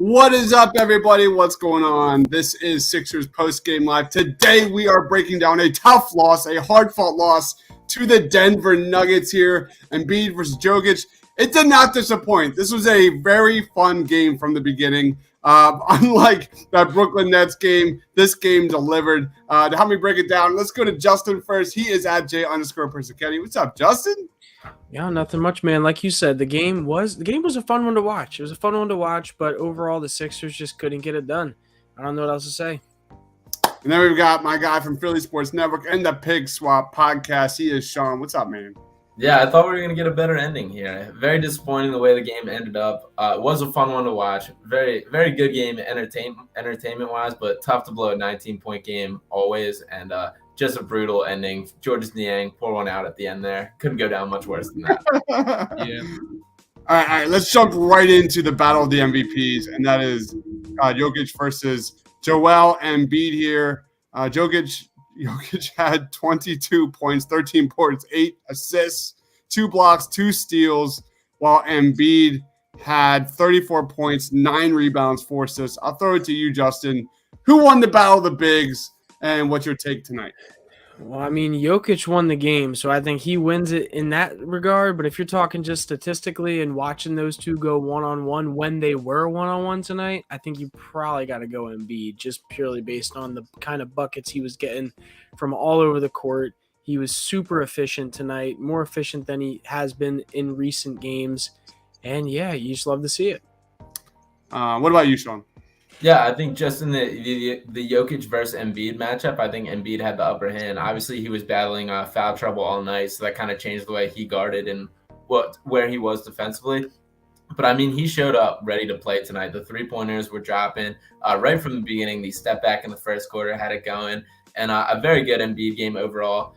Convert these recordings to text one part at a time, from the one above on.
What is up, everybody? What's going on? This is Sixers Post-Game Live. Today, we are breaking down a tough loss, a hard-fought loss to the Denver Nuggets here. Embiid versus Jokic. It did not disappoint. This was a very fun game from the beginning. Unlike that Brooklyn Nets game, this game delivered. To help me break it down, let's go to Justin first. He is at J_Persichetti. What's up, Justin? Yeah, nothing much, man. Like you said, the game was a fun one to watch. It was a fun one to watch, but overall, the Sixers just couldn't get it done. I don't know what else to say. And then we've got my guy from Philly Sports Network and the Pig Swap podcast. He is Sean. What's up, man? Yeah, I thought we were going to get a better ending here. Very disappointing the way the game ended up. It was a fun one to watch. Very, very good game entertainment-wise, but tough to blow a 19-point game always. And just a brutal ending. Georges Niang pour one out at the end there. Couldn't go down much worse than that. Yeah. All right. Let's jump right into the battle of the MVPs, and that is Jokic versus Joel Embiid here. Jokic had 22 points, 13 points, 8 assists, 2 blocks, 2 steals, while Embiid had 34 points, 9 rebounds, 4 assists. I'll throw it to you, Justin. Who won the battle of the bigs, and what's your take tonight? Well, I mean, Jokic won the game, so I think he wins it in that regard. But if you're talking just statistically and watching those two go one-on-one when they were one-on-one tonight, I think you probably got to go Embiid just purely based on the kind of buckets he was getting from all over the court. He was super efficient tonight, more efficient than he has been in recent games. And, yeah, you just love to see it. What about you, Sean? Yeah, I think just in the Jokic versus Embiid matchup, I think Embiid had the upper hand. Obviously, he was battling foul trouble all night, so that kind of changed the way he guarded and where he was defensively. But, I mean, he showed up ready to play tonight. The three-pointers were dropping right from the beginning. The step back in the first quarter had it going. And a very good Embiid game overall.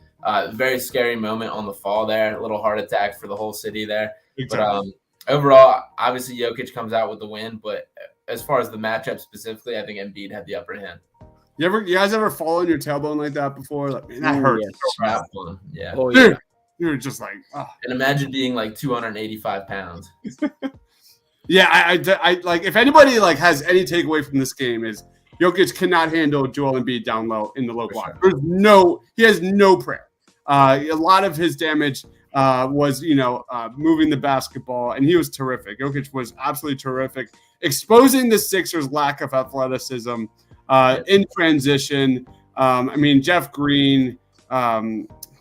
Very scary moment on the fall there. A little heart attack for the whole city there. Exactly. But overall, obviously, Jokic comes out with the win, but as far as the matchup specifically, I think Embiid had the upper hand. You guys ever fall on your tailbone like that before? Like, man, that hurts. Yes. Yeah. Oh, yeah. You're just like, oh. And imagine being like 285 pounds. Yeah, I like if anybody like has any takeaway from this game is Jokic cannot handle Joel Embiid down low in the low block. Sure. He has no prayer. A lot of his damage was, moving the basketball, and he was terrific. Jokic was absolutely terrific, exposing the Sixers' lack of athleticism in transition. Jeff Green,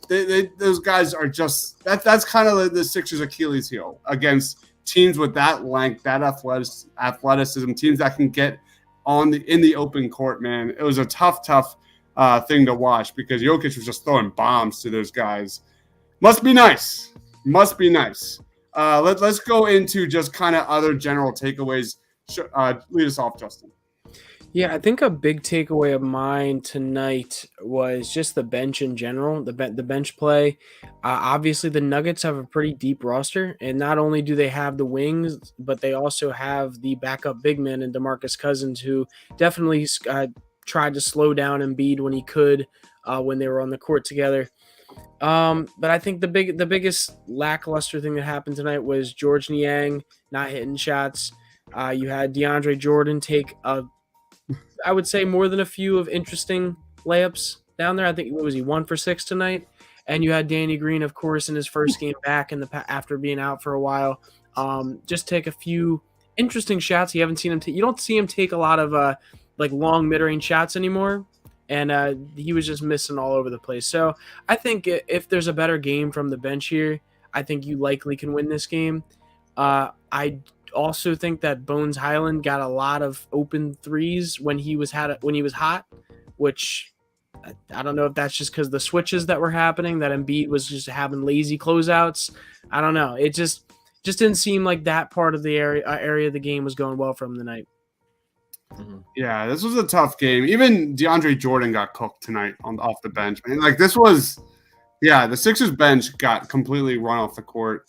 those guys are just that's kind of the Sixers' Achilles heel against teams with that length, that athleticism, teams that can get in the open court. Man, it was a tough thing to watch because Jokic was just throwing bombs to those guys. Must be nice. Let's go into just kind of other general takeaways. Lead us off, Justin. Yeah, I think a big takeaway of mine tonight was just the bench in general, the bench play. Obviously, the Nuggets have a pretty deep roster, and not only do they have the wings, but they also have the backup big man in DeMarcus Cousins, who definitely tried to slow down Embiid when he could when they were on the court together. But I think the biggest lackluster thing that happened tonight was Georges Niang not hitting shots. You had DeAndre Jordan take I would say more than a few of interesting layups down there. I think he 1 for 6 tonight, and you had Danny Green, of course, in his first game back after being out for a while. Just take a few interesting shots. You haven't seen him. You don't see him take a lot of long mid-range shots anymore, and he was just missing all over the place. So I think if there's a better game from the bench here, I think you likely can win this game. I also think that Bones Highland got a lot of open threes when he was hot, which I don't know if that's just because the switches that were happening, that Embiid was just having lazy closeouts. I don't know. It just didn't seem like that part of the area of the game was going well for him tonight. Mm-hmm. Yeah, this was a tough game. Even DeAndre Jordan got cooked tonight off the bench. And the Sixers bench got completely run off the court.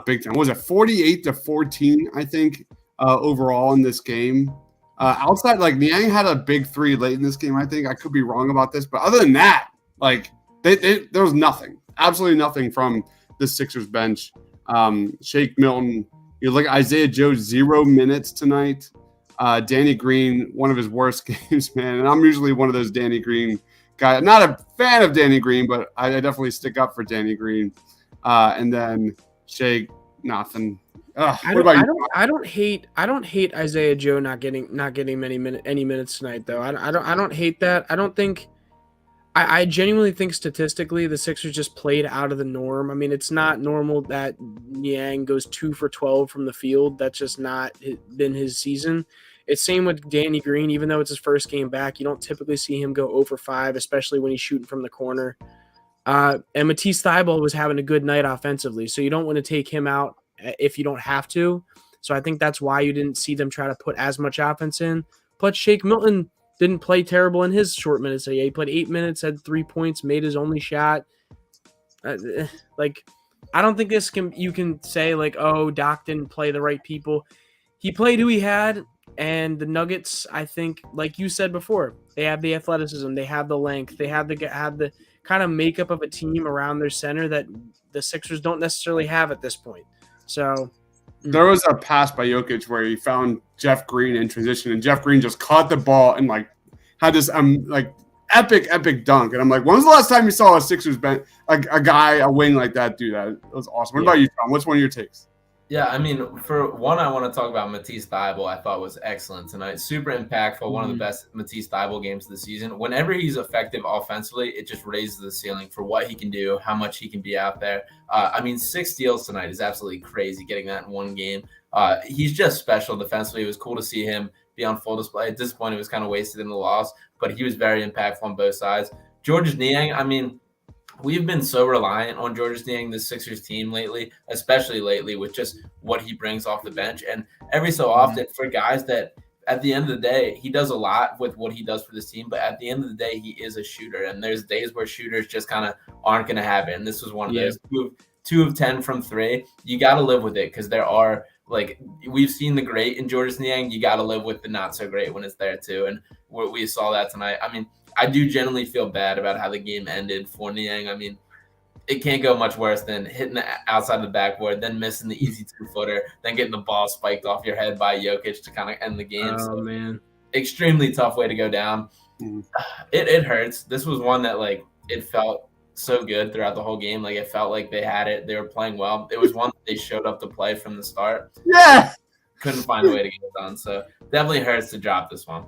Big time. Was it 48-14? I think overall in this game. Outside, Niang had a big three late in this game. I think I could be wrong about this, but other than that, there was nothing, absolutely nothing from the Sixers bench. Shake Milton, you look at Isaiah Joe, 0 minutes tonight. Danny Green, one of his worst games, man. And I'm usually one of those Danny Green guys. Not a fan of Danny Green, but I definitely stick up for Danny Green. And then Shea, nothing. I don't hate Isaiah Joe not getting any minutes tonight though. I don't hate that. I don't think. I genuinely think statistically the Sixers just played out of the norm. I mean, it's not normal that Niang goes 2 for 12 from the field. That's just not been his season. It's same with Danny Green. Even though it's his first game back, you don't typically see him go 0 for 5, especially when he's shooting from the corner. And Matisse Thybulle was having a good night offensively, so you don't want to take him out if you don't have to. So I think that's why you didn't see them try to put as much offense in. Plus, Shake Milton didn't play terrible in his short minutes. So yeah, he played 8 minutes, had 3 points, made his only shot. I don't think you can say like, oh, Doc didn't play the right people. He played who he had, and the Nuggets, I think, like you said before, they have the athleticism, they have the length, they have the kind of makeup of a team around their center that the Sixers don't necessarily have at this point. So there was a pass by Jokic where he found Jeff Green in transition, and Jeff Green just caught the ball and like had this epic dunk. And I'm like, when was the last time you saw a Sixers bench, a wing like that do that? It was awesome. What about you, Tom? What's one of your takes? Yeah, I mean, for one, I want to talk about Matisse Thybulle. I thought was excellent tonight. Super impactful. One of the best Matisse Thybulle games of the season. Whenever he's effective offensively, it just raises the ceiling for what he can do, how much he can be out there. 6 steals tonight is absolutely crazy, getting that in one game. He's just special defensively. It was cool to see him be on full display. At this point, it was kind of wasted in the loss, but he was very impactful on both sides. Georges Niang, I mean, we've been so reliant on Georges Niang, the Sixers team lately, especially lately with just what he brings off the bench. And every so often for guys that at the end of the day, he does a lot with what he does for this team, but at the end of the day, he is a shooter. And there's days where shooters just kind of aren't going to have it. And this was one of those 2 of 10 from 3. You got to live with it because there are, like, we've seen the great in Georges Niang. You got to live with the not so great when it's there too. And we saw that tonight. I mean, I do generally feel bad about how the game ended for Niang. I mean, it can't go much worse than hitting the outside the backboard, then missing the easy 2-footer, then getting the ball spiked off your head by Jokic to kind of end the game. Oh, man. Extremely tough way to go down. It hurts. This was one that, like, it felt so good throughout the whole game. Like, it felt like they had it. They were playing well. It was one that they showed up to play from the start. Yeah. Couldn't find a way to get it done. So definitely hurts to drop this one.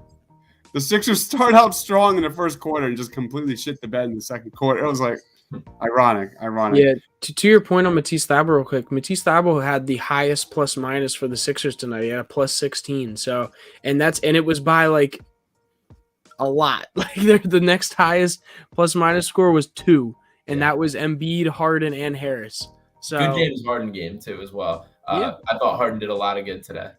The Sixers start out strong in the first quarter and just completely shit the bed in the second quarter. It was like ironic. Yeah, to your point on Matisse Thybulle real quick, Matisse Thybulle had the highest plus minus for the Sixers tonight. He had a plus 16. So, and it was by like a lot. Like the next highest plus minus score was 2, and that was Embiid, Harden, and Harris. So good James Harden game too as well. I thought Harden did a lot of good today,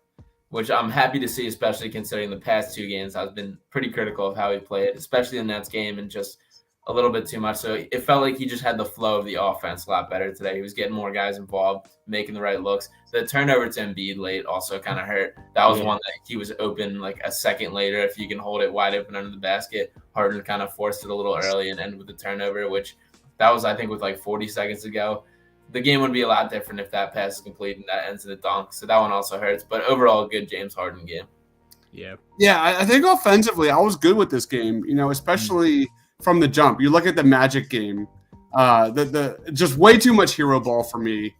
which I'm happy to see, especially considering the past 2 games I've been pretty critical of how he played, especially the Nets game, and just a little bit too much. So it felt like he just had the flow of the offense a lot better today. He was getting more guys involved, making the right looks. The turnover to Embiid late also kind of hurt. That was one that he was open like a second later. If you can hold it wide open under the basket, Harden kind of forced it a little early and ended with the turnover, which that was, I think, with like 40 seconds to go. The game would be a lot different if that pass is complete and that ends in a dunk. So that one also hurts. But overall, good James Harden game. Yeah. Yeah, I think offensively, I was good with this game, especially from the jump. You look at the Magic game, the just way too much hero ball for me.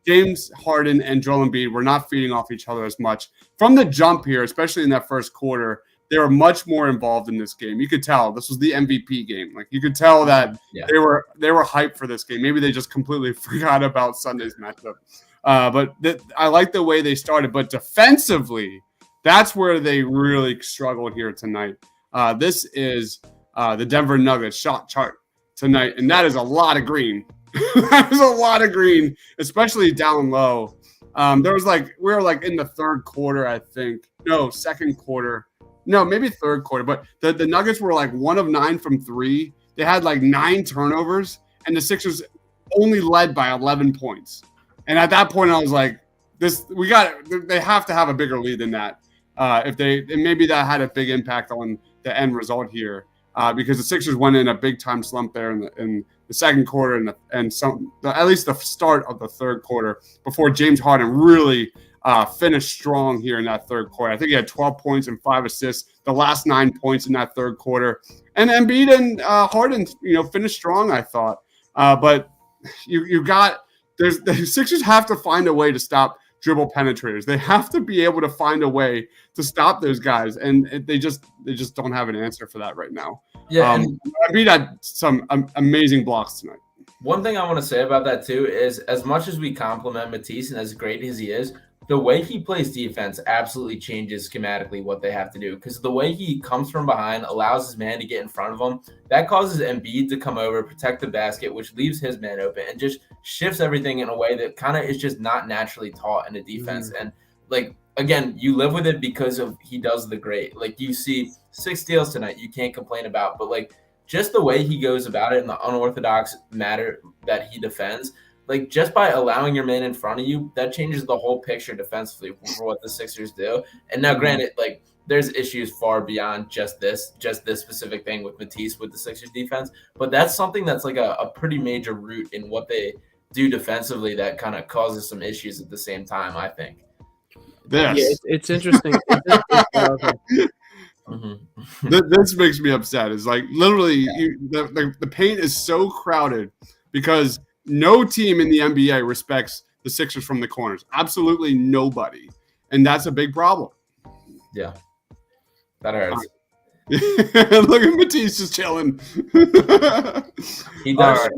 James Harden and Joel Embiid were not feeding off each other as much. From the jump here, especially in that first quarter, they were much more involved in this game. You could tell this was the MVP game. Like you could tell that they were hyped for this game. Maybe they just completely forgot about Sunday's matchup. But I like the way they started. But defensively, that's where they really struggled here tonight. This is the Denver Nuggets shot chart tonight, and that is a lot of green. That is a lot of green, especially down low. We were like in the third quarter, I think. No, second quarter. No, maybe third quarter. But the Nuggets were like 1 of 9 from 3. They had like 9 turnovers, and the Sixers only led by 11 points. And at that point, I was like, they have to have a bigger lead than that. Maybe that had a big impact on the end result here. Because the Sixers went in a big time slump there in the second quarter at least the start of the third quarter before James Harden really finished strong here in that third quarter. I think he had 12 points and 5 assists, the last 9 points in that third quarter. And Embiid and Harden, finished strong, I thought. But the Sixers have to find a way to stop dribble penetrators. They have to be able to find a way to stop those guys, and they just don't have an answer for that right now. Yeah, Embiid had some amazing blocks tonight. One thing I want to say about that too is, as much as we compliment Matisse and as great as he is, the way he plays defense absolutely changes schematically what they have to do, because the way he comes from behind, allows his man to get in front of him, that causes Embiid to come over, protect the basket, which leaves his man open and just shifts everything in a way that kind of is just not naturally taught in a defense. And again, you live with it because of he does the great. You see 6 steals tonight, you can't complain about, but just the way he goes about it and the unorthodox matter that he defends, just by allowing your man in front of you, that changes the whole picture defensively for what the Sixers do. And now, granted, there's issues far beyond just this specific thing with Matisse with the Sixers defense, but that's something that's a pretty major root in what they do defensively that kind of causes some issues at the same time, I think. Yes. Yeah, it's interesting. This makes me upset. It's literally the paint is so crowded because no team in the NBA respects the Sixers from the corners. Absolutely nobody. And that's a big problem. Yeah. That hurts. Look at Matisse just chilling. He does.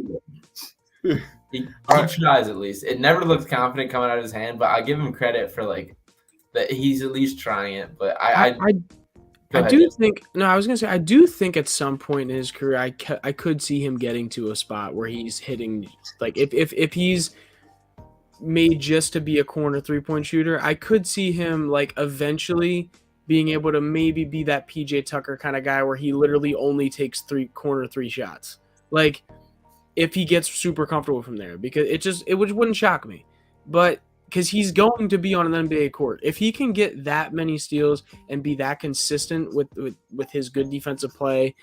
Right. He tries at least. It never looks confident coming out of his hand, but I give him credit for that he's at least trying it. But I do think at some point in his career, I could see him getting to a spot where he's hitting, if he's made just to be a corner 3-point shooter, I could see him eventually being able to maybe be that PJ Tucker kind of guy where he literally only takes 3 shots. If he gets super comfortable from there, because it wouldn't shock me, but because he's going to be on an NBA court. If he can get that many steals and be that consistent with his good defensive play,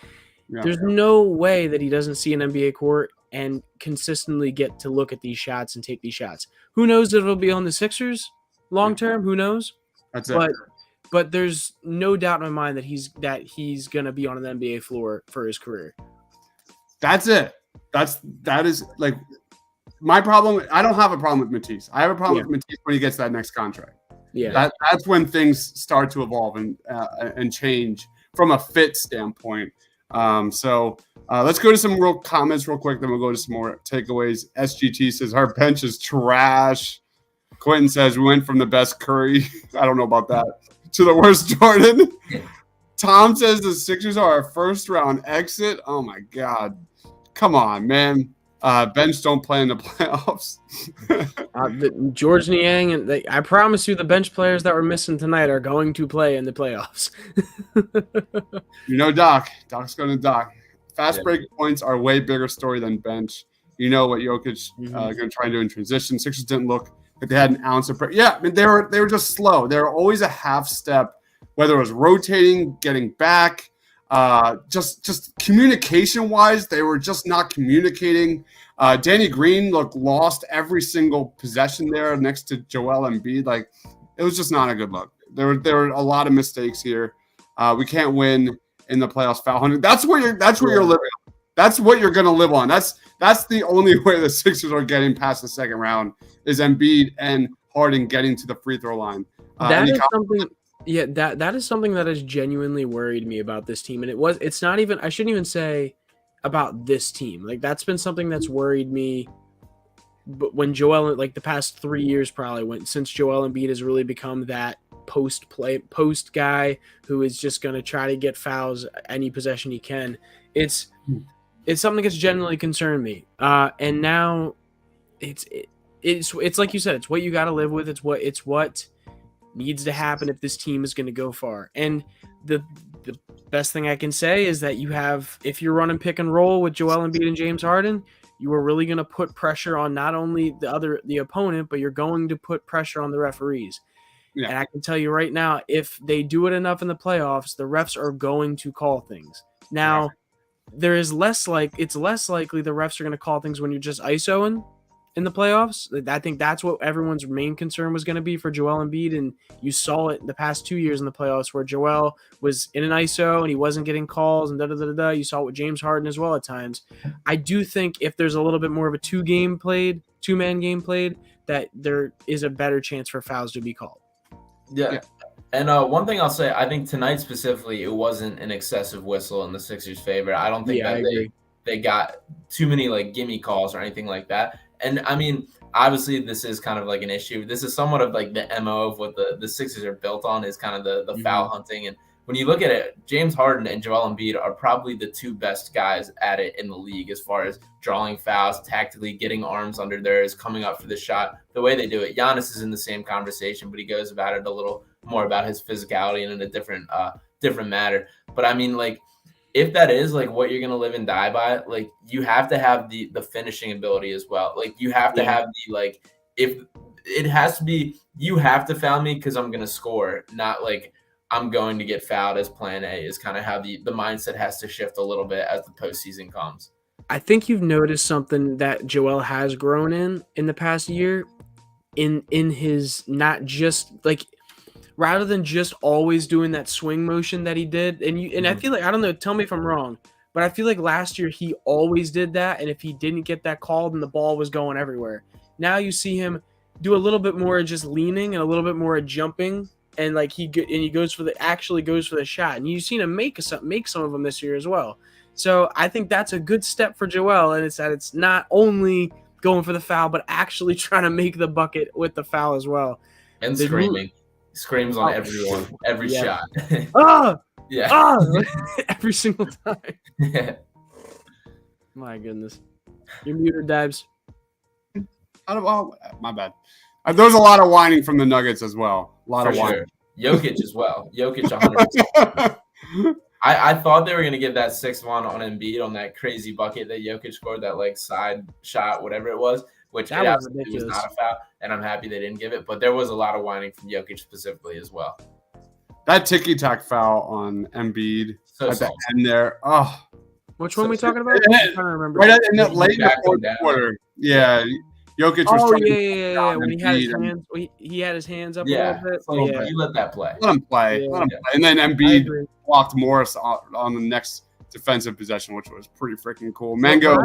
there's no way that he doesn't see an NBA court and consistently get to look at these shots and take these shots. Who knows if it'll be on the Sixers long term? Who knows? That's it. But there's no doubt in my mind that he's going to be on an NBA floor for his career. That's it. That is my problem. I don't have a problem with Matisse. I have a problem with Matisse when he gets that next contract. Yeah, that's when things start to evolve and change from a fit standpoint. So let's go to some real comments real quick. Then we'll go to some more takeaways. SGT says our bench is trash. Quentin says we went from the best Curry. I don't know about that to the worst Jordan. Tom says the Sixers are our first round exit. Oh my God. Come on, man. Bench don't play in the playoffs. George Niang, and I promise you the bench players that were missing tonight are going to play in the playoffs. Doc's going to Doc. Fast break points are a way bigger story than bench. You know what Jokic going to try and do in transition. Sixers didn't look like they had an ounce of they were just slow. They were always a half step, whether it was rotating, getting back. Just communication wise, they were just not communicating. Danny Green looked lost every single possession there next to Joel Embiid. It was just not a good look. There were a lot of mistakes here. We can't win in the playoffs foul hunting. That's where you're living. That's what you're going to live on. That's the only way the Sixers are getting past the second round is Embiid and Harden getting to the free throw line. That is something. Yeah, that is something that has genuinely worried me about this team. And it's not even, I shouldn't even say about this team. That's been something that's worried me. But when Joel, the past 3 years probably since Joel Embiid has really become that post guy who is just going to try to get fouls any possession he can. It's something that's genuinely concerned me. And now it's like you said, it's what you got to live with. It's what needs to happen if this team is going to go far. And the best thing I can say is that if you're running pick and roll with Joel Embiid and James Harden, you are really going to put pressure on not only the opponent, but you're going to put pressure on the referees. Yeah. And I can tell you right now, if they do it enough in the playoffs, the refs are going to call things. Now, it's less likely the refs are going to call things when you're just ISOing in the playoffs. I think that's what everyone's main concern was going to be for Joel Embiid, and you saw it the past 2 years in the playoffs where Joel was in an ISO and he wasn't getting calls and da-da-da-da. You saw it with James Harden as well at times. I do think if there's a little bit more of a two-man game played, that there is a better chance for fouls to be called. Yeah. And one thing I'll say, I think tonight specifically, it wasn't an excessive whistle in the Sixers' favor. I don't think they got too many like gimme calls or anything like that. And I mean, obviously this is kind of like an issue. This is somewhat of like the MO of what the Sixers are built on, is kind of the foul hunting. And when you look at it, James Harden and Joel Embiid are probably the two best guys at it in the league as far as drawing fouls, tactically getting arms under theirs, coming up for the shot, the way they do it. Giannis is in the same conversation, but he goes about it a little more about his physicality and in a different matter. But I mean, like, if that is like what you're gonna live and die by, like you have to have the finishing ability as well. Like you have to have the like, if it has to be, you have to foul me because I'm gonna score, not like I'm going to get fouled as plan A, is kind of how the mindset has to shift a little bit as the postseason comes. I think you've noticed something that Joel has grown in the past year, in his not just like, rather than just always doing that swing motion that he did. And I feel like, I don't know, tell me if I'm wrong, but I feel like last year he always did that. And if he didn't get that call, then the ball was going everywhere. Now you see him do a little bit more just leaning and a little bit more jumping. And like he goes for the shot. And you've seen him make some of them this year as well. So I think that's a good step for Joel. And it's that it's not only going for the foul, but actually trying to make the bucket with the foul as well. And screams on everyone, every shot. Every single time. Yeah. My goodness. You're muted, Dibs. My bad. There's a lot of whining from the Nuggets as well. A lot of whining. Jokic as well. Jokic 100%. I thought they were going to give that 6-1 on Embiid on that crazy bucket that Jokic scored, that like side shot, whatever it was, which it absolutely was not a foul, and I'm happy they didn't give it. But there was a lot of whining from Jokic specifically as well. That ticky-tack foul on Embiid at the end there. Oh. Which one are we talking about? I'm trying to remember. Right in that late in the fourth quarter. Yeah. Jokic was trying to when he had his hands, he had his hands up a little bit. So you let that play. Let him play. And then Embiid blocked Morris on the next defensive possession, which was pretty freaking cool. Mango.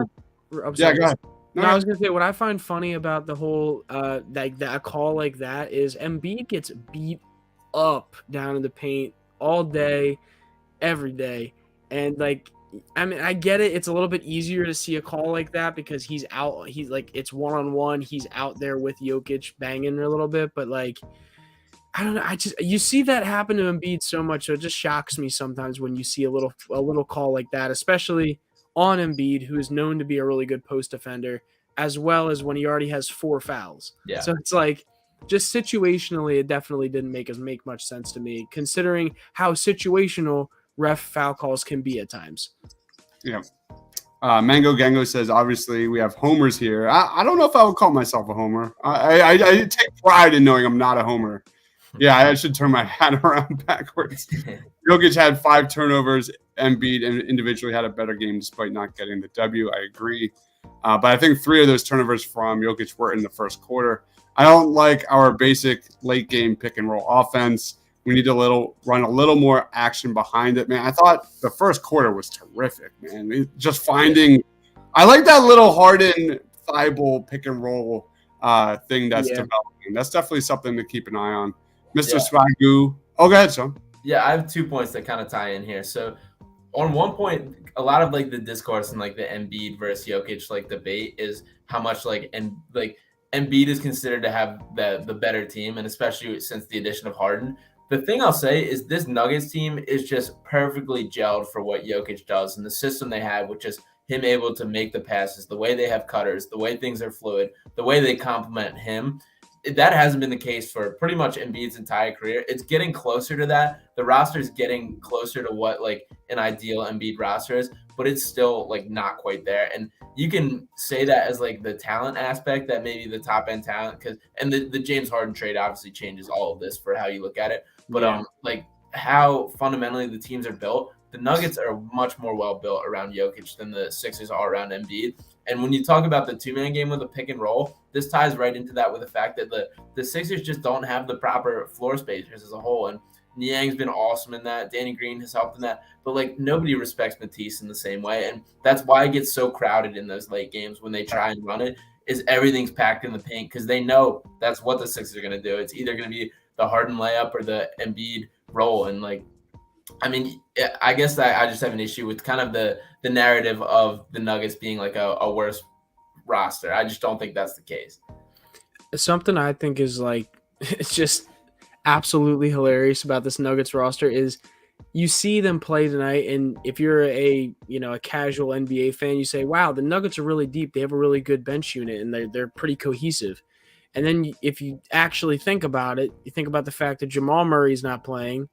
Go ahead. No, I was gonna say what I find funny about the whole like that call like that is Embiid gets beat up down in the paint all day, every day, and like. I mean, I get it. It's a little bit easier to see a call like that because he's out. He's like, it's one-on-one. He's out there with Jokic banging a little bit. But, like, I don't know. You see that happen to Embiid so much. So it just shocks me sometimes when you see a little call like that, especially on Embiid, who is known to be a really good post defender, as well as when he already has 4 fouls. Yeah. So it's like, just situationally, it definitely didn't make much sense to me, considering how situational ref foul calls can be at times. Yeah. Mango Gango says, obviously, we have homers here. I don't know if I would call myself a homer. I take pride in knowing I'm not a homer. Yeah, I should turn my hat around backwards. Jokic had 5 turnovers. Embiid individually had a better game despite not getting the W. I agree. But I think 3 of those turnovers from Jokic were in the first quarter. I don't like our basic late game pick and roll offense. We need to run a little more action behind it, man. I thought the first quarter was terrific, man. Just finding – I like that little Harden Thibault pick and roll thing that's developing. That's definitely something to keep an eye on. Mr. Swagoo. Oh, go ahead, Sean. Yeah, I have 2 points that kind of tie in here. So on one point, a lot of like the discourse and like the Embiid versus Jokic like debate is how much Embiid is considered to have the better team, and especially since the addition of Harden. The thing I'll say is this Nuggets team is just perfectly gelled for what Jokic does and the system they have, which is him able to make the passes, the way they have cutters, the way things are fluid, the way they complement him. That hasn't been the case for pretty much Embiid's entire career. It's getting closer to that. The roster is getting closer to what like an ideal Embiid roster is, but it's still like not quite there. And you can say that as like the talent aspect, that maybe the top end talent, and the James Harden trade obviously changes all of this for how you look at it. But like how fundamentally the teams are built, the Nuggets are much more well built around Jokic than the Sixers are around Embiid. And when you talk about the two-man game with a pick and roll, this ties right into that with the fact that the Sixers just don't have the proper floor spacers as a whole. And Niang's been awesome in that. Danny Green has helped in that. But, like, nobody respects Matisse in the same way. And that's why it gets so crowded in those late games when they try and run it, is everything's packed in the paint because they know that's what the Sixers are going to do. It's either going to be the Harden layup or the Embiid roll. And, like, I mean, I guess I just have an issue with kind of the narrative of the Nuggets being like a worse roster. I just don't think that's the case. Something I think is like, it's just absolutely hilarious about this Nuggets roster is you see them play tonight, and if you're a casual NBA fan, you say, wow, the Nuggets are really deep. They have a really good bench unit, and they're pretty cohesive. And then if you actually think about it, you think about the fact that Jamal Murray's not playing,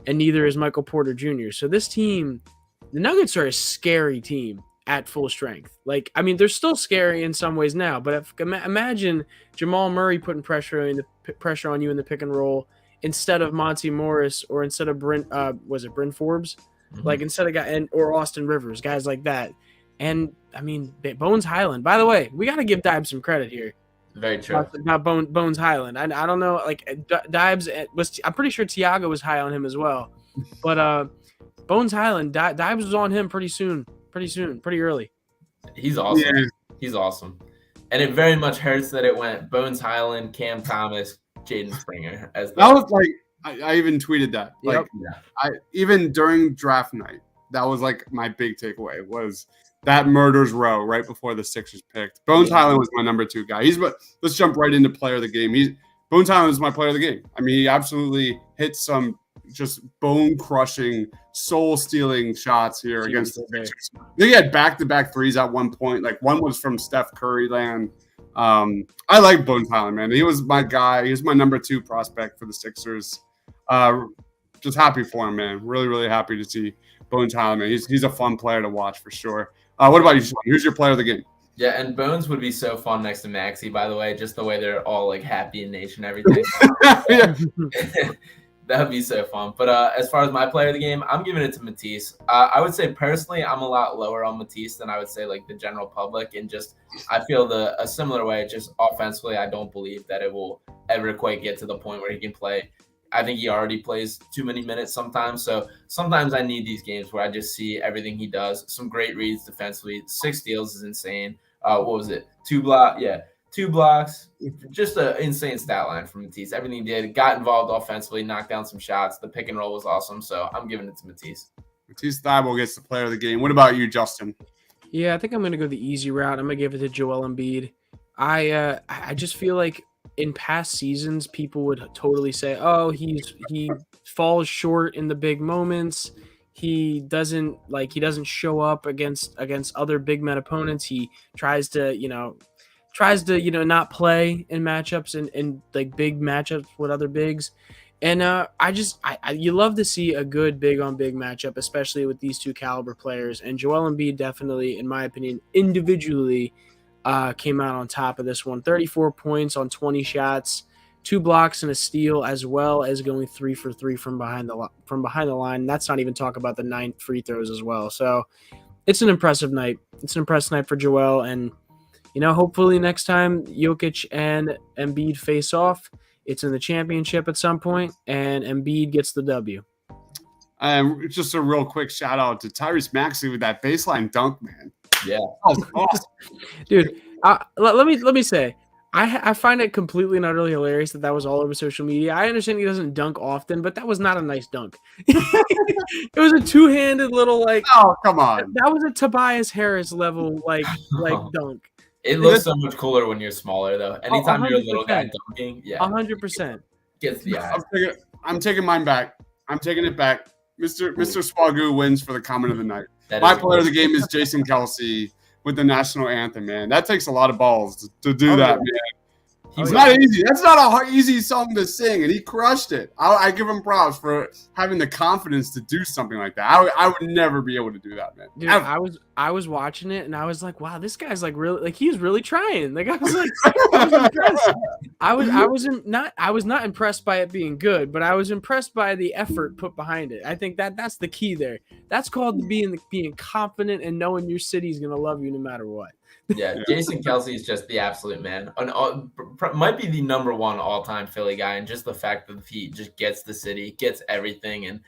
and neither is Michael Porter Jr. So this team, the Nuggets are a scary team at full strength. Like, I mean, they're still scary in some ways now, but imagine Jamal Murray putting pressure on you in the pick and roll instead of Monty Morris or instead of Bryn Forbes? Mm-hmm. Like, instead of or Austin Rivers, guys like that. And, I mean, Bones Highland. By the way, we got to give Dibes some credit here. Very true. Not Bones Highland. I don't know. Like, Dibes was. I'm pretty sure Tiago was high on him as well. But Bones Highland, Dibes was on him pretty early. He's awesome. Yeah. He's awesome. And it very much hurts that it went Bones Highland, Cam Thomas, Jaden Springer. That was like, I even tweeted that. Like, even during draft night, that was like my big takeaway was that murder's row right before the Sixers picked. Bones Highland was my number 2 guy. Let's jump right into player of the game. Bones Highland is my player of the game. I mean, he absolutely hit some just bone-crushing, soul-stealing shots here against the Sixers. They had back-to-back threes at one point. Like, one was from Steph Curry land. I like Bones Highland, man. He was my guy. He was my number 2 prospect for the Sixers. Just happy for him, man. Really, really happy to see Bones Highland, man. He's a fun player to watch for sure. What about you, Sean? Who's your player of the game? Yeah, and Bones would be so fun next to Maxey, by the way, just the way they're all, like, happy in nation and everything. That would be so fun. But as far as my player of the game, I'm giving it to Matisse. I would say personally, I'm a lot lower on Matisse than I would say like the general public. And just I feel a similar way. Just offensively, I don't believe that it will ever quite get to the point where he can play. I think he already plays too many minutes sometimes. So sometimes I need these games where I just see everything he does. Some great reads defensively. 6 steals is insane. What was it? 2 blocks. Yeah. 2 blocks, just an insane stat line from Matisse. Everything he did, got involved offensively, knocked down some shots. The pick and roll was awesome, so I'm giving it to Matisse. Matisse Thybulle gets the player of the game. What about you, Justin? Yeah, I think I'm going to go the easy route. I'm going to give it to Joel Embiid. I just feel like in past seasons, people would totally say, oh, he falls short in the big moments. He doesn't show up against other big men opponents. He tries to not play in matchups and like big matchups with other bigs. And you love to see a good big on big matchup, especially with these 2 caliber players. And Joel Embiid definitely, in my opinion, individually came out on top of this one. 34 points on 20 shots, 2 blocks and a steal, as well as going 3 for 3 from behind the line. That's not even talk about the 9 free throws as well. So it's an impressive night. It's an impressive night for Joel. And hopefully next time Jokic and Embiid face off, it's in the championship at some point, and Embiid gets the W. Just a real quick shout out to Tyrese Maxey with that baseline dunk, man. Yeah, that was awesome, dude. Let me say, I find it completely and utterly hilarious that was all over social media. I understand he doesn't dunk often, but that was not a nice dunk. It was a 2-handed little like. Oh, come on! That was a Tobias Harris level like dunk. It looks so much cooler when you're smaller, though. Anytime you're a little guy dunking, 100%. Gets the eye. I'm taking mine back. I'm taking it back. Mr. Swagoo wins for the comment of the night. My player of the game is Jason Kelce with the national anthem, man. That takes a lot of balls to do that, man. It's not easy. That's not a easy song to sing, and he crushed it. I give him props for having the confidence to do something like that. I would never be able to do that, man. Dude, I was watching it and I was like, wow, this guy's like really like he's really trying. Like I was like, I was impressed. I was not impressed by it being good, but I was impressed by the effort put behind it. I think that's the key there. That's called being confident and knowing your city's gonna love you no matter what. Yeah, Jason Kelce is just the absolute man. Might be the number one all-time Philly guy, and just the fact that he just gets the city, gets everything, and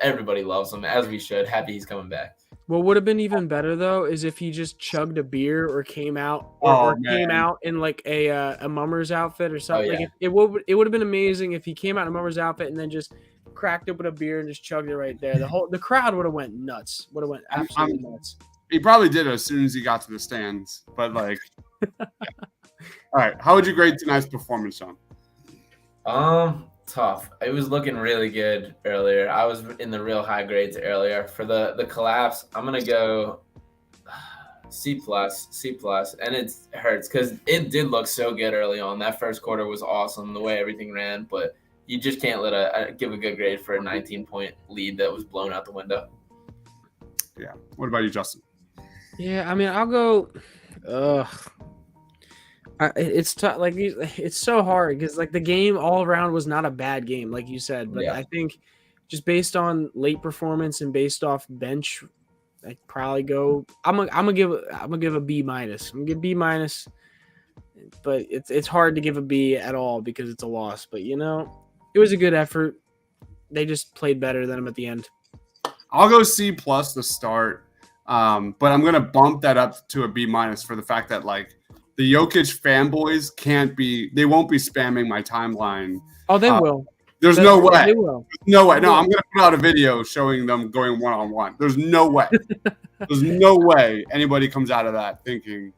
everybody loves him, as we should. Happy he's coming back. What would have been even better though is if he just chugged a beer or came out came out in like a mummer's outfit or something. Oh, yeah. Like it would have been amazing if he came out in a mummer's outfit and then just cracked open a beer and just chugged it right there. The crowd would have went nuts. Would have went absolutely nuts. He probably did as soon as he got to the stands, but like, all right. How would you grade tonight's performance, Sean? Tough. It was looking really good earlier. I was in the real high grades earlier. For the collapse, I'm gonna go C+, and it hurts because it did look so good early on. That first quarter was awesome, the way everything ran, but you just can't give a good grade for a 19-point lead that was blown out the window. Yeah. What about you, Justin? Yeah, I mean, I'll go. It's tough. Like it's so hard because like the game all around was not a bad game, like you said. But yeah. I think just based on late performance and based off bench, I'd probably go. I'm gonna give a B minus. I'm gonna give B minus, but it's hard to give a B at all because it's a loss. But you know, it was a good effort. They just played better than them at the end. I'll go C+ to start. But I'm going to bump that up to a B- for the fact that like the Jokic fanboys they won't be spamming my timeline. Oh, they will. There's no way. They will. No way. No, I'm going to put out a video showing them going one-on-one. There's no way. There's no way anybody comes out of that thinking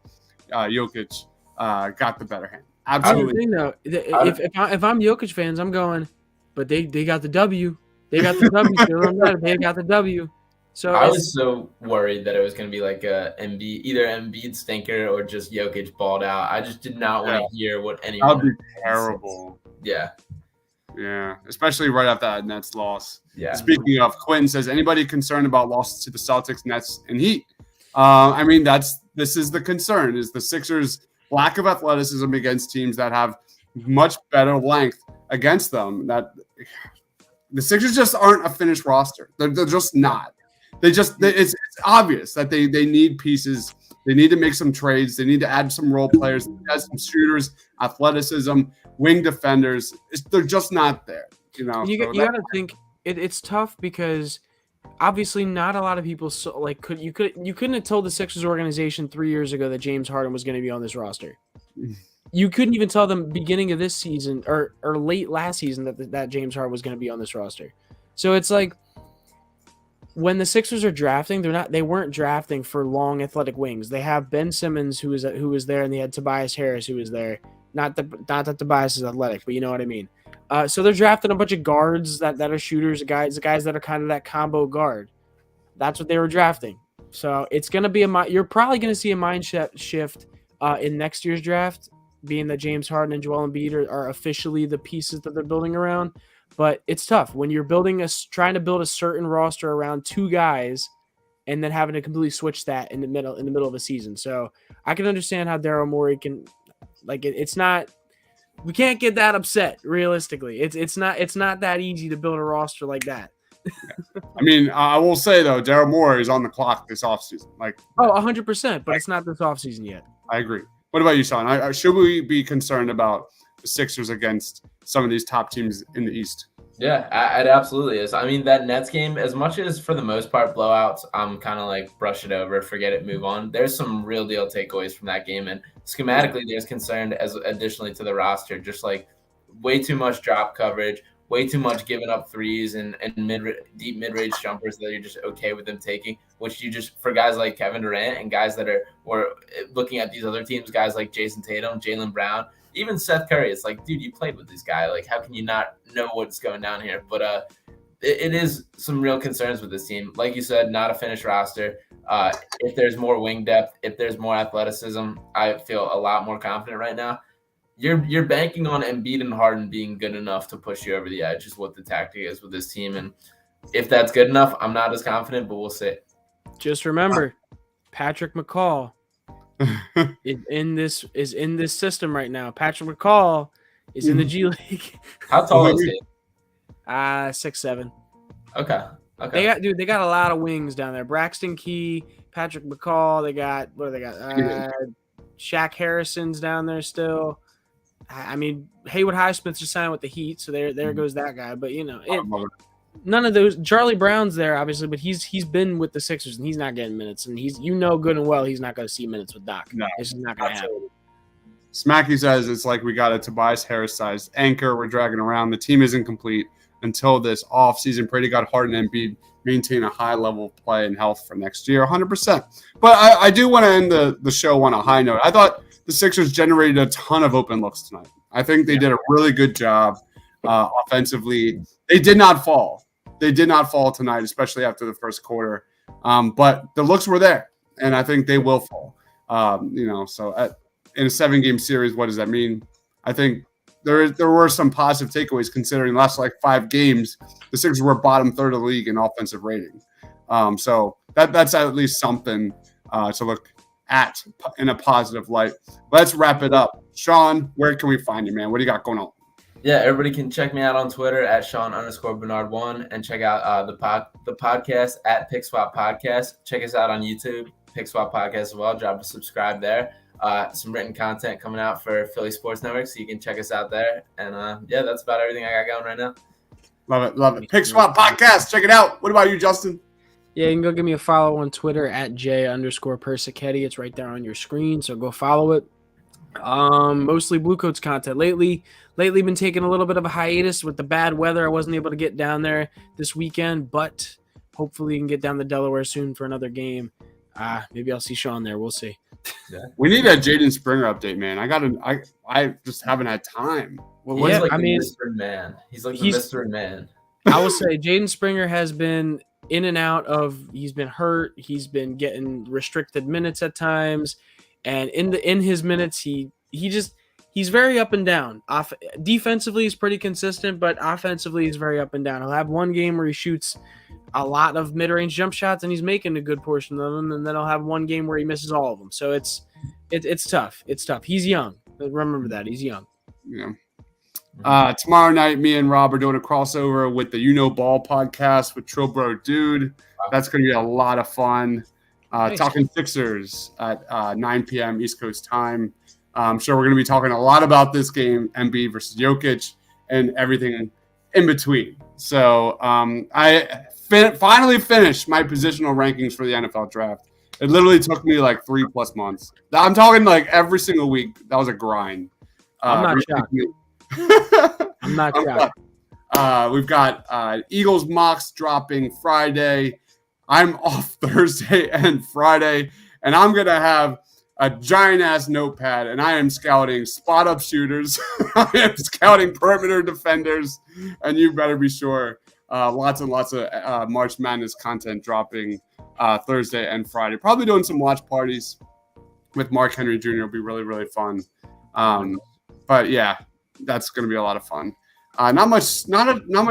Jokic got the better hand. Absolutely. If I'm Jokic fans, I'm going, but they got the W. They got the W. They got the W. So I was so worried that it was going to be like either Embiid stinker or just Jokic balled out. I just did not want to hear what anyone. That would be terrible. Yeah. Yeah, especially right after that Nets loss. Yeah. Speaking of, Quentin says, anybody concerned about losses to the Celtics, Nets, and Heat? I mean, this is the concern, is the Sixers' lack of athleticism against teams that have much better length against them. That the Sixers just aren't a finished roster. They're just not. It's obvious that they need pieces. They need to make some trades. They need to add some role players, add some shooters, athleticism, wing defenders. They're just not there. You know, you got to think it's tough because obviously not a lot of people you couldn't have told the Sixers organization 3 years ago that James Harden was going to be on this roster. You couldn't even tell them beginning of this season or late last season that James Harden was going to be on this roster. So it's like, when the Sixers are drafting, they weren't drafting for long athletic wings. They have Ben Simmons who was there, and they had Tobias Harris who was there. Not that Tobias is athletic, but you know what I mean. So they're drafting a bunch of guards that are shooters, guys that are kind of that combo guard. That's what they were drafting. So it's gonna be you're probably gonna see a mind shift in next year's draft, being that James Harden and Joel Embiid are officially the pieces that they're building around. But it's tough when you're trying to build a certain roster around two guys, and then having to completely switch that in the middle of a season. So I can understand how Daryl Morey can, like, it's not. We can't get that upset. Realistically, it's not that easy to build a roster like that. I mean, I will say though, Daryl Morey is on the clock this offseason. 100%, but it's not this offseason yet. I agree. What about you, Sean? Should we be concerned about the Sixers against some of these top teams in the East? Yeah, it absolutely is. I mean, that Nets game, as much as for the most part blowouts, I'm kind of like brush it over, forget it, move on. There's some real deal takeaways from that game, and schematically, there's concern as additionally to the roster, just like way too much drop coverage, way too much giving up threes and deep mid-range jumpers that you're just okay with them taking, which you just, for guys like Kevin Durant and guys that were looking at these other teams, guys like Jason Tatum, Jaylen Brown, even Seth Curry, it's like, dude, you played with this guy. Like, how can you not know what's going down here? But it is some real concerns with this team. Like you said, not a finished roster. If there's more wing depth, if there's more athleticism, I feel a lot more confident right now. you're banking on Embiid and Harden being good enough to push you over the edge is what the tactic is with this team. And if that's good enough, I'm not as confident, but we'll see. Just remember, Patrick McCall is in this system right now. Patrick McCall is in the G League. How tall is he? 6'7". Okay. They got a lot of wings down there. Braxton Key, Patrick McCall. They got Shaq Harrison's down there still. I mean, Haywood Highsmith just signed with the Heat, so there goes that guy. But none of those. Charlie Brown's there, obviously, but he's been with the Sixers and he's not getting minutes, and he's good and well he's not going to see minutes with Doc. No, this is not going to happen. Smacky says it's like we got a Tobias Harris-sized anchor we're dragging around. The team isn't complete until this offseason. Pray to God Harden and Embiid maintain a high level of play and health for next year, 100%. But I do want to end the show on a high note. I thought the Sixers generated a ton of open looks tonight. I think they did a really good job offensively. They did not fall. They did not fall tonight, especially after the first quarter. But the looks were there, and I think they will fall. So in a 7-game series, what does that mean? I think there were some positive takeaways considering the last 5 games, the Sixers were bottom third of the league in offensive rating. So that's at least something to look at in a positive light. Let's wrap it up. Sean, where can we find you, man? What do you got going on? Yeah, everybody can check me out on Twitter at Sean_Bernard1 and check out the podcast at Pick Swap Podcast. Check us out on YouTube, Pick Swap Podcast as well. Drop a subscribe there. Some written content coming out for Philly Sports Network, so you can check us out there. And that's about everything I got going right now. Love it. Pick Swap Podcast. Check it out. What about you, Justin? Yeah, you can go give me a follow on Twitter at J_Persichetti. It's right there on your screen, so go follow it. Mostly Blue Coats content. Lately been taking a little bit of a hiatus with the bad weather. I wasn't able to get down there this weekend, but hopefully you can get down to Delaware soon for another game. Maybe I'll see Sean there. We'll see. Yeah. We need a Jaden Springer update, man. I just haven't had time. Mr. Man. He's like the Mr. Man. I will say Jaden Springer has been in and out of. He's been hurt. He's been getting restricted minutes at times, and in his minutes, he's very up and down. Defensively, he's pretty consistent, but offensively, he's very up and down. He'll have one game where he shoots a lot of mid-range jump shots, and he's making a good portion of them, and then he'll have one game where he misses all of them. So it's tough. It's tough. He's young. Remember that. He's young. Yeah. Tomorrow night, me and Rob are doing a crossover with the Ball podcast with Trillbro Dude. That's going to be a lot of fun. Nice. Talking Sixers at 9 p.m. East Coast time. I'm sure we're going to be talking a lot about this game, Embiid versus Jokic, and everything in between. So I finally finished my positional rankings for the NFL draft. It literally took me 3+ months. I'm talking every single week. That was a grind. I'm not shocked. I'm not shocked. We've got Eagles mocks dropping Friday. I'm off Thursday and Friday, and I'm going to have a giant-ass notepad, and I am scouting spot-up shooters. I am scouting perimeter defenders, and you better be sure. Lots and lots of March Madness content dropping Thursday and Friday. Probably doing some watch parties with Mark Henry Jr. It'll be really, really fun. But, yeah, that's going to be a lot of fun. Not much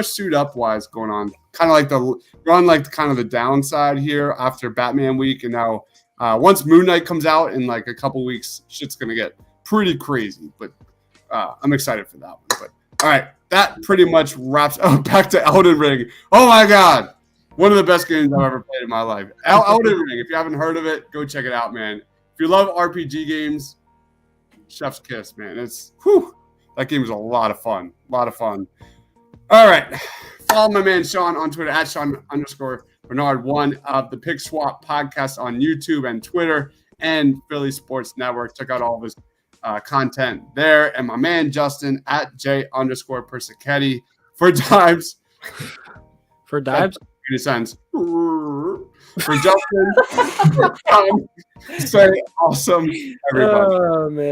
suit up wise going on. Kind of we're on kind of the downside here after Batman week, and now once Moon Knight comes out in a couple weeks, shit's gonna get pretty crazy. But I'm excited for that one. But all right, that pretty much wraps up. Back to Elden Ring. Oh my God, one of the best games I've ever played in my life. Elden Ring. If you haven't heard of it, go check it out, man. If you love RPG games, chef's kiss, man. That game is a lot of fun. All right. Follow my man Sean on Twitter at Sean_Bernard1 of the Pick Swap podcast on YouTube and Twitter and Philly Sports Network. Check out all of his content there. And my man Justin at J_Persichetti for Dives. For Dives? Any sense. For Justin. Stay awesome, everybody. Oh, man.